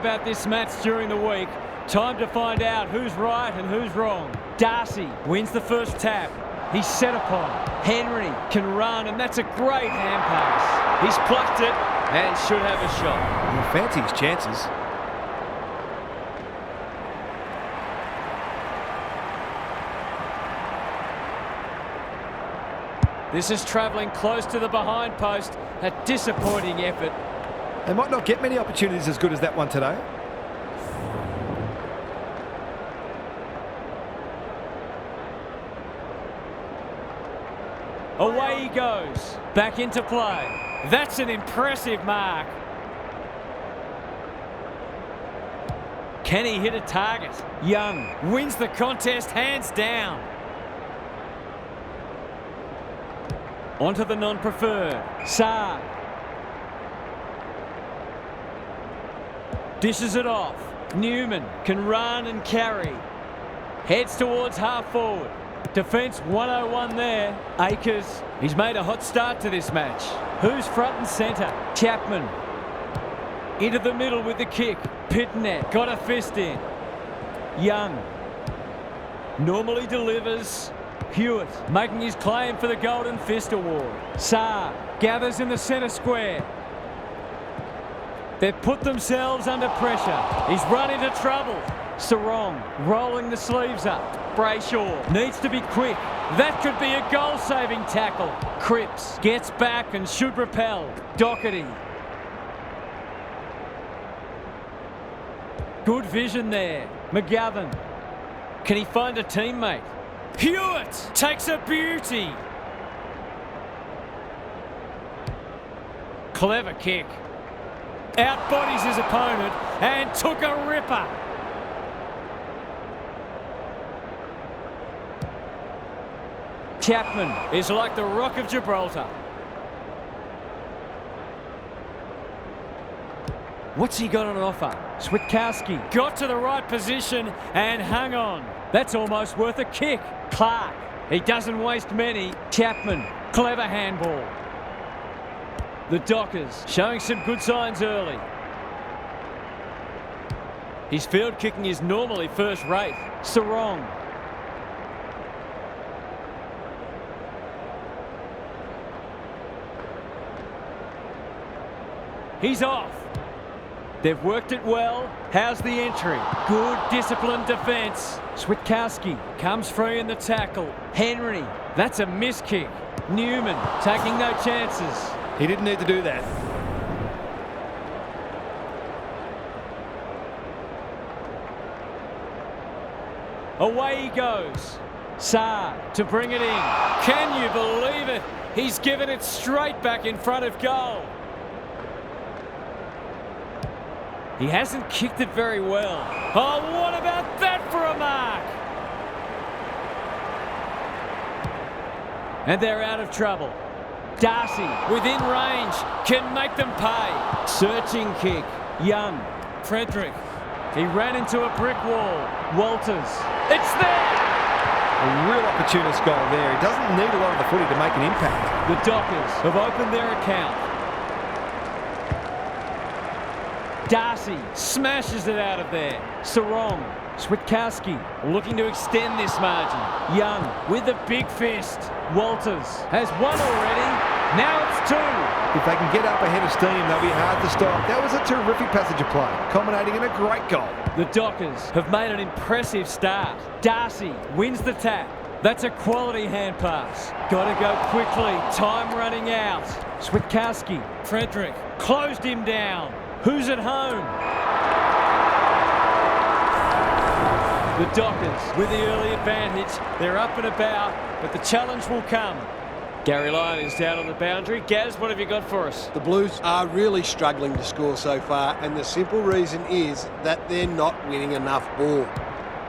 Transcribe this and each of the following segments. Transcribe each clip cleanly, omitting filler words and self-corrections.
about this match during the week. Time to find out who's right and who's wrong. Darcy wins the first tap. He's set upon. Henry can run, and that's a great hand pass. He's plucked it and should have a shot. He'll fancy his chances. This is travelling close to the behind post. A disappointing effort. They might not get many opportunities as good as that one today. Away he goes. Back into play. That's an impressive mark. Can he hit a target? Young wins the contest hands down. Onto the non-preferred. Saad. Dishes it off. Newman can run and carry. Heads towards half forward. Defence 101 there. Akers. He's made a hot start to this match. Who's front and centre? Chapman. Into the middle with the kick. Pitnet got a fist in. Young. Normally delivers. Hewitt making his claim for the Golden Fist Award. Saar gathers in the centre square. They've put themselves under pressure. He's run into trouble. Sarong rolling the sleeves up. Brayshaw needs to be quick. That could be a goal-saving tackle. Cripps gets back and should repel. Doherty. Good vision there. McGovern. Can he find a teammate? Hewitt takes a beauty. Clever kick. Outbodies his opponent and took a ripper. Chapman is like the Rock of Gibraltar. What's he got on offer? Switkowski got to the right position and hung on. That's almost worth a kick. Clark, he doesn't waste many. Chapman, clever handball. The Dockers showing some good signs early. His field kicking is normally first rate. Sarong. He's off. They've worked it well. How's the entry? Good disciplined defence. Switkowski comes free in the tackle. Henry, that's a miss kick. Newman taking no chances. He didn't need to do that. Away he goes. Saar to bring it in. Can you believe it? He's given it straight back in front of goal. He hasn't kicked it very well. Oh, what about that for a mark? And they're out of trouble. Darcy, within range, can make them pay. Searching kick. Young. Frederick. He ran into a brick wall. Walters. It's there! A real opportunist goal there. He doesn't need a lot of the footy to make an impact. The Dockers have opened their account. Darcy smashes it out of there. Sarong. Switkowski looking to extend this margin. Young with the big fist. Walters has one already. Now it's two. If they can get up ahead of steam, they'll be hard to stop. That was a terrific passage of play, culminating in a great goal. The Dockers have made an impressive start. Darcy wins the tap. That's a quality hand pass. Got to go quickly. Time running out. Switkowski. Frederick closed him down. Who's at home? The Dockers with the early advantage. They're up and about, but the challenge will come. Gary Lyon is down on the boundary. Gaz, what have you got for us? The Blues are really struggling to score so far, and the simple reason is that they're not winning enough ball.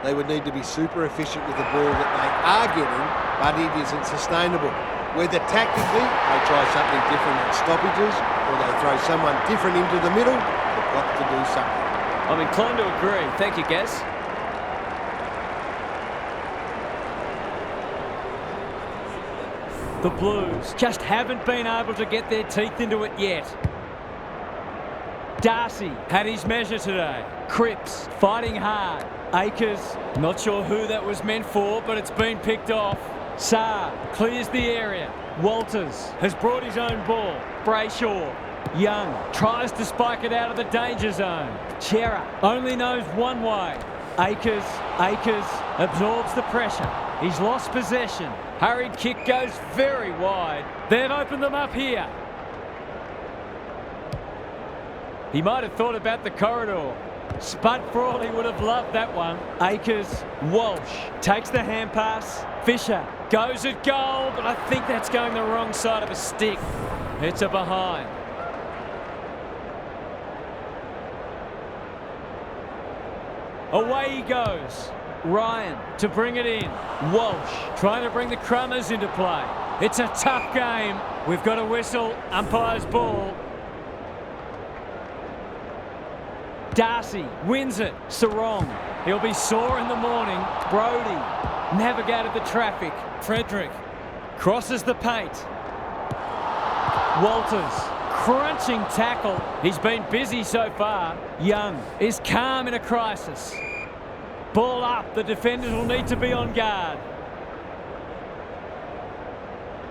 They would need to be super efficient with the ball that they are getting, but it isn't sustainable. Whether tactically they try something different at stoppages or they throw someone different into the middle, they've got to do something. I'm inclined to agree. Thank you, Gaz. The Blues just haven't been able to get their teeth into it yet. Darcy had his measure today. Cripps fighting hard. Akers, not sure who that was meant for, but it's been picked off. Saar clears the area. Walters has brought his own ball. Brayshaw. Young tries to spike it out of the danger zone. Chera only knows one way. Akers absorbs the pressure. He's lost possession. Hurried kick goes very wide. They've opened them up here. He might have thought about the corridor. Spud Frawley would have loved that one. Akers, Walsh takes the hand pass. Fisher goes at goal, but I think that's going the wrong side of a stick. It's a behind. Away he goes. Ryan to bring it in. Walsh trying to bring the Crummers into play. It's a tough game. We've got a whistle. Umpire's ball. Darcy wins it. Sarong. He'll be sore in the morning. Brody navigated the traffic. Frederick crosses the paint. Walters, crunching tackle. He's been busy so far. Young is calm in a crisis. Ball up. The defenders will need to be on guard.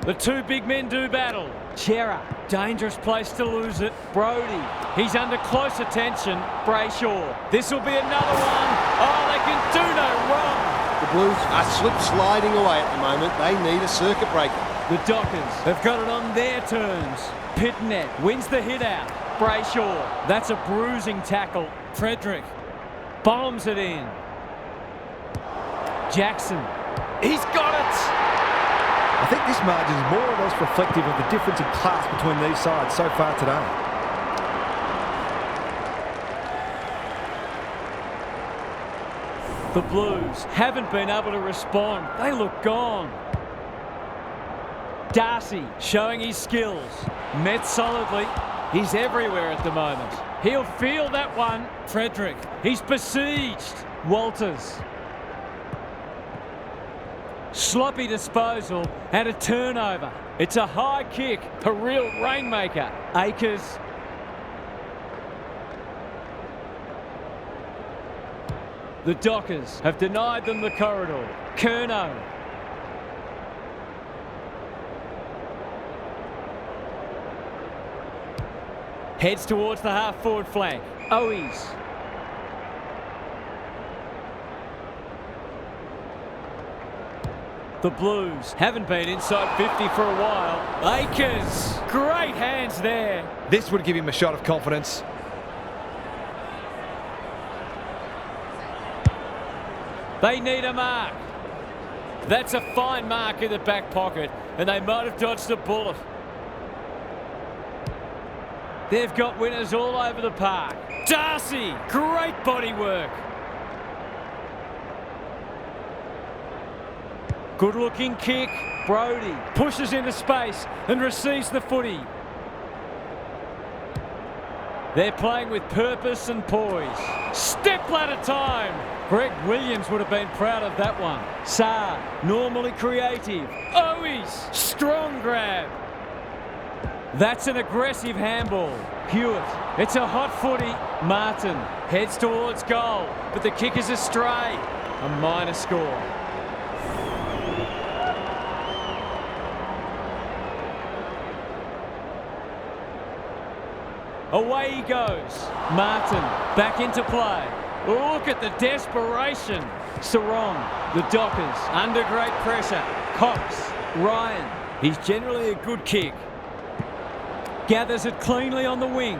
The two big men do battle. Chera, dangerous place to lose it. Brody, he's under close attention. Brayshaw, this will be another one. Oh, they can do no wrong. The Blues are slip-sliding away at the moment. They need a circuit breaker. The Dockers have got it on their terms. Pitnet wins the hit out. Brayshaw, that's a bruising tackle. Frederick bombs it in. Jackson, he's got it. I think this margin is more or less reflective of the difference in class between these sides so far today. The Blues haven't been able to respond. They look gone. Darcy showing his skills. Met solidly. He's everywhere at the moment. He'll feel that one. Frederick, he's besieged. Walters. Sloppy disposal and a turnover. It's a high kick, a real rainmaker. Akers. The Dockers have denied them the corridor. Curnow. Heads towards the half-forward flank. Owies. The Blues haven't been inside 50 for a while. Akers, great hands there. This would give him a shot of confidence. They need a mark. That's a fine mark in the back pocket, and they might have dodged a bullet. They've got winners all over the park. Darcy, great body work. Good-looking kick. Brody pushes into space and receives the footy. They're playing with purpose and poise. Step ladder time. Greg Williams would have been proud of that one. Saar, normally creative. Owies, strong grab. That's an aggressive handball. Hewitt, it's a hot footy. Martin heads towards goal, but the kick is astray. A minor score. Away he goes. Martin back into play. Look at the desperation. Sarong, the Dockers under great pressure. Cox, Ryan, he's generally a good kick. Gathers it cleanly on the wing.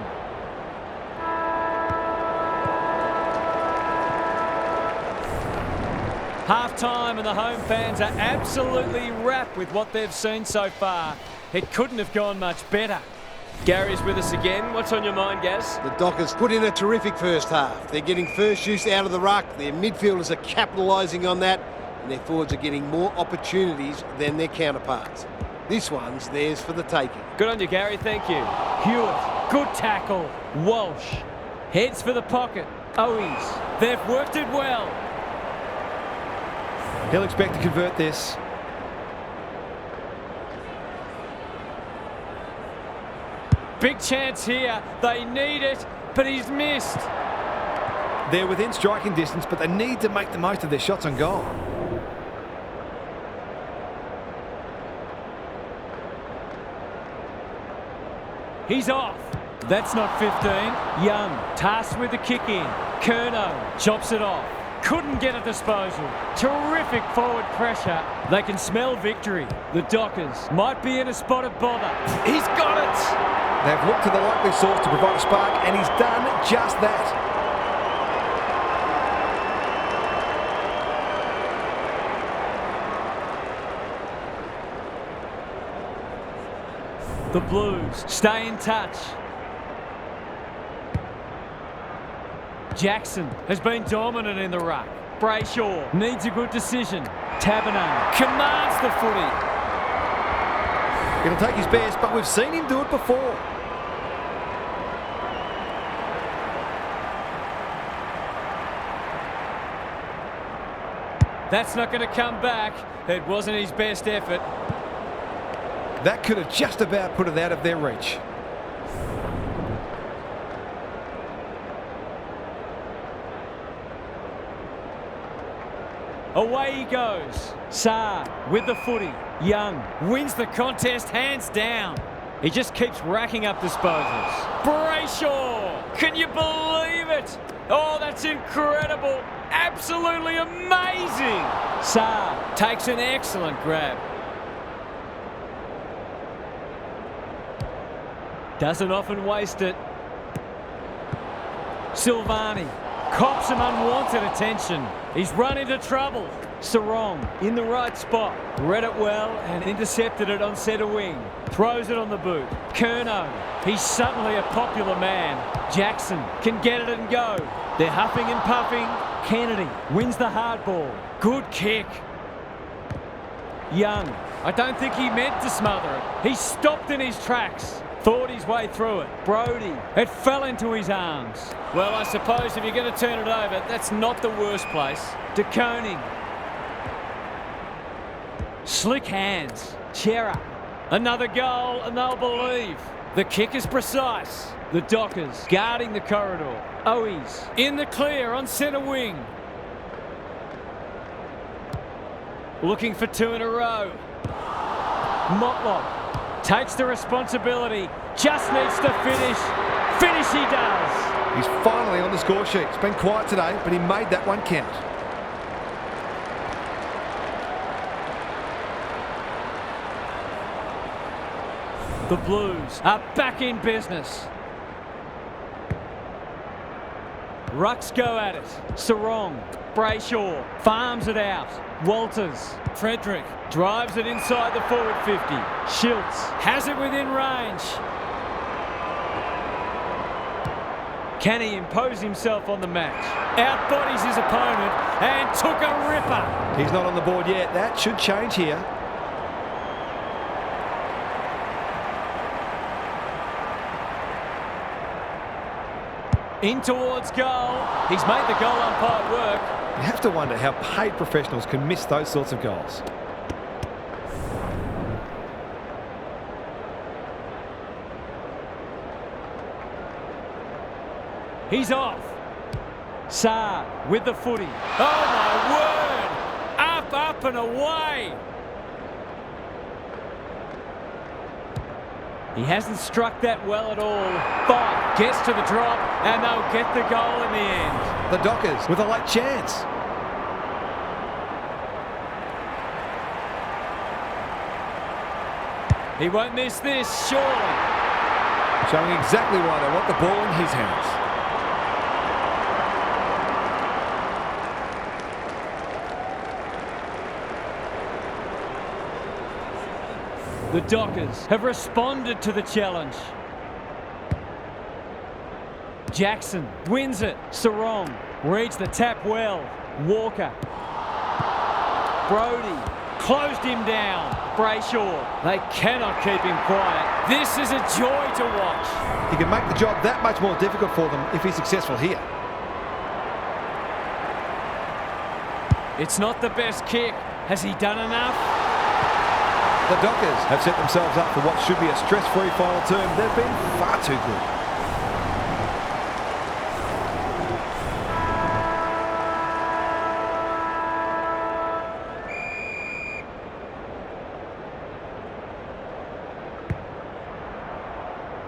Half-time and the home fans are absolutely wrapped with what they've seen so far. It couldn't have gone much better. Gary's with us again. What's on your mind, Gaz? The Dockers put in a terrific first half. They're getting first use out of the ruck. Their midfielders are capitalising on that, and their forwards are getting more opportunities than their counterparts. This one's theirs for the taking. Good on you, Gary. Thank you. Hewitt, good tackle. Walsh heads for the pocket. Owies, they've worked it well. He'll expect to convert this. Big chance here. They need it but he's missed. They're within striking distance, but they need to make the most of their shots on goal. He's off. That's not 15. Young, tasked with the kick in. Curnow chops it off. Couldn't get a disposal. Terrific forward pressure. They can smell victory. The Dockers might be in a spot of bother. He's got it! They've looked to the likely source to provide a spark, and he's done just that. The Blues stay in touch. Jackson has been dominant in the ruck. Brayshaw needs a good decision. Taberner commands the footy. It'll take his best, but we've seen him do it before. That's not going to come back. It wasn't his best effort. That could have just about put it out of their reach. Away he goes. Saar with the footy. Young wins the contest hands down. He just keeps racking up disposals. Brayshaw! Can you believe it? Oh, that's incredible. Absolutely amazing. Saar takes an excellent grab. Doesn't often waste it. Silvani cops some unwanted attention. He's run into trouble. Sarong in the right spot. Read it well and intercepted it on centre wing. Throws it on the boot. Curnow, he's suddenly a popular man. Jackson can get it and go. They're huffing and puffing. Kennedy wins the hard ball. Good kick. Young, I don't think he meant to smother it. He stopped in his tracks. Thought his way through it. Brody, it fell into his arms. Well, I suppose if you're going to turn it over, that's not the worst place. De Koning. Slick hands. Chera. Another goal and they'll believe. The kick is precise. The Dockers guarding the corridor. Owies in the clear on centre wing. Looking for two in a row. Motlop takes the responsibility, just needs to finish. Finish he does. He's finally on the score sheet. It's been quiet today, but he made that one count. The Blues are back in business. Rucks go at it. Sarong, Brayshaw farms it out. Walters, Frederick drives it inside the forward 50. Schiltz has it within range. Can he impose himself on the match? Outbodies his opponent and took a ripper. He's not on the board yet. That should change here. In towards goal. He's made the goal umpire work. You have to wonder how paid professionals can miss those sorts of goals. He's off. Saar with the footy. Oh my word! Up, up and away! He hasn't struck that well at all. But gets to the drop and they'll get the goal in the end. The Dockers with a late chance. He won't miss this, surely. Showing exactly why they want the ball in his hands. The Dockers have responded to the challenge. Jackson wins it. Sarong reads the tap well. Walker. Brody closed him down. Brayshaw. They cannot keep him quiet. This is a joy to watch. He can make the job that much more difficult for them if he's successful here. It's not the best kick. Has he done enough? The Dockers have set themselves up for what should be a stress-free final term. They've been far too good.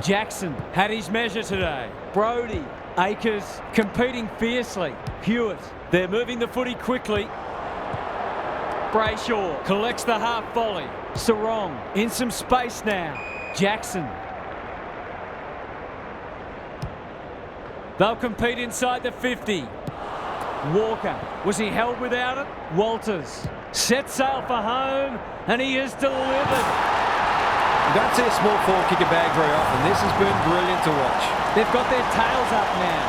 Jackson had his measure today. Brody, Akers competing fiercely. Hewitt, they're moving the footy quickly. Brayshaw collects the half volley. Sarong in some space now. Jackson. They'll compete inside the 50. Walker, was he held without it? Walters set sail for home, and he has delivered. You don't see a small forward kick a bag very often. This has been brilliant to watch. They've got their tails up now.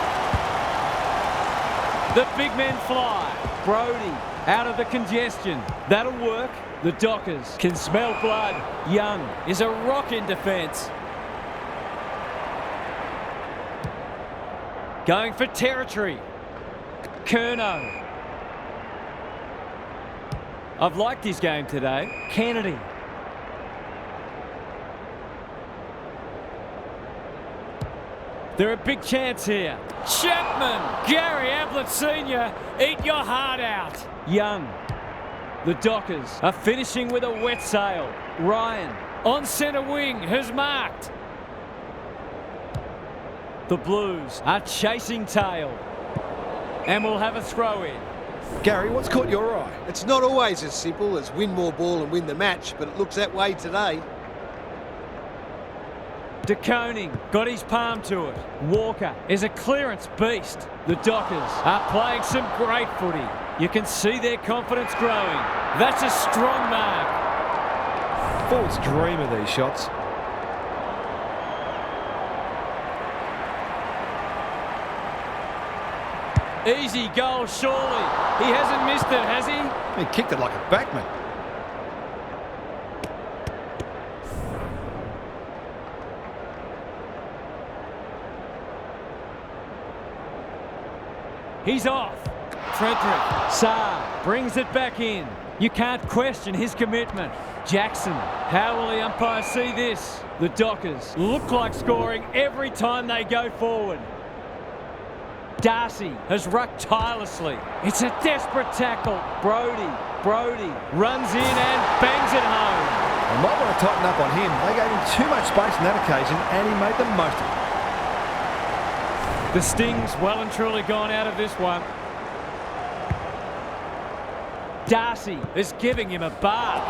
The big men fly. Brody out of the congestion. That'll work. The Dockers can smell blood. Young is a rock in defence. Going for territory. Curnow. I've liked his game today. Kennedy. They're a big chance here. Chapman. Gary Ablett Sr. Eat your heart out. Young. The Dockers are finishing with a wet sail. Ryan on centre wing has marked. The Blues are chasing tail. And we'll have a throw in. Gary, what's caught your eye? It's not always as simple as win more ball and win the match, but it looks that way today. De Koning got his palm to it. Walker is a clearance beast. The Dockers are playing some great footy. You can see their confidence growing. That's a strong mark. Forwards dream of these shots. Easy goal, surely. He hasn't missed it, has he? He kicked it like a backman. He's off. Frederick. Saar brings it back in. You can't question his commitment. Jackson. How will the umpire see this? The Dockers look like scoring every time they go forward. Darcy has rucked tirelessly. It's a desperate tackle. Brody runs in and bangs it home. They might want to tighten up on him. They gave him too much space on that occasion, and he made the most of it. The Sting's well and truly gone out of this one. Darcy is giving him a bath.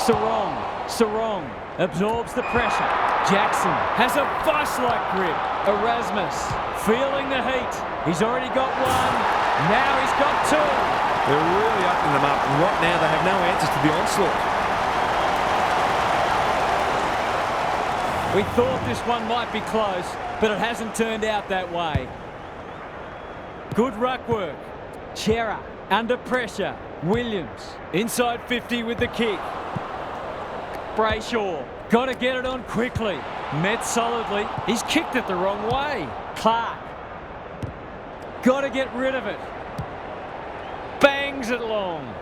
Sarong absorbs the pressure. Jackson has a vice-like grip. Erasmus feeling the heat. He's already got one. Now he's got two. They're really opening them up. And right now they have no answers to the onslaught. We thought this one might be close, but it hasn't turned out that way. Good ruck work. Chera under pressure. Williams inside 50 with the kick. Brayshaw got to get it on quickly. Met solidly. He's kicked it the wrong way. Clark got to get rid of it. Bangs it long.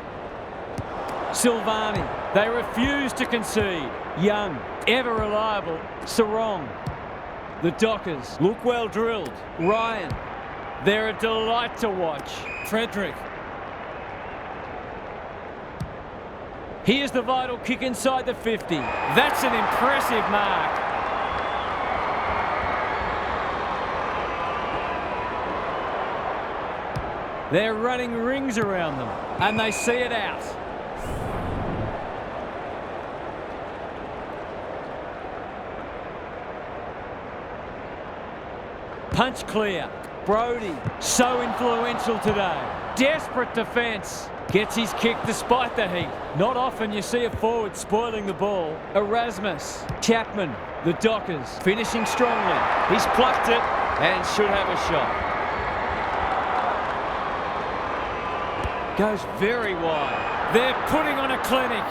Silvani. They refuse to concede. Young, ever reliable. Sarong. The Dockers look well drilled. Ryan. They're a delight to watch. Frederick. Here's the vital kick inside the 50. That's an impressive mark. They're running rings around them, and they see it out. Punch clear. Brody, so influential today. Desperate defence. Gets his kick despite the heat. Not often you see a forward spoiling the ball. Erasmus. Chapman. The Dockers finishing strongly. He's plucked it and should have a shot. Goes very wide. They're putting on a clinic.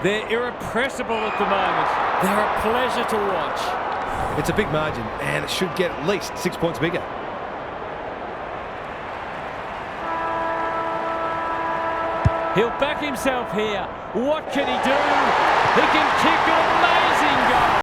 They're irrepressible at the moment. They're a pleasure to watch. It's a big margin, and it should get at least 6 points bigger. He'll back himself here. What can he do? He can kick it amazing.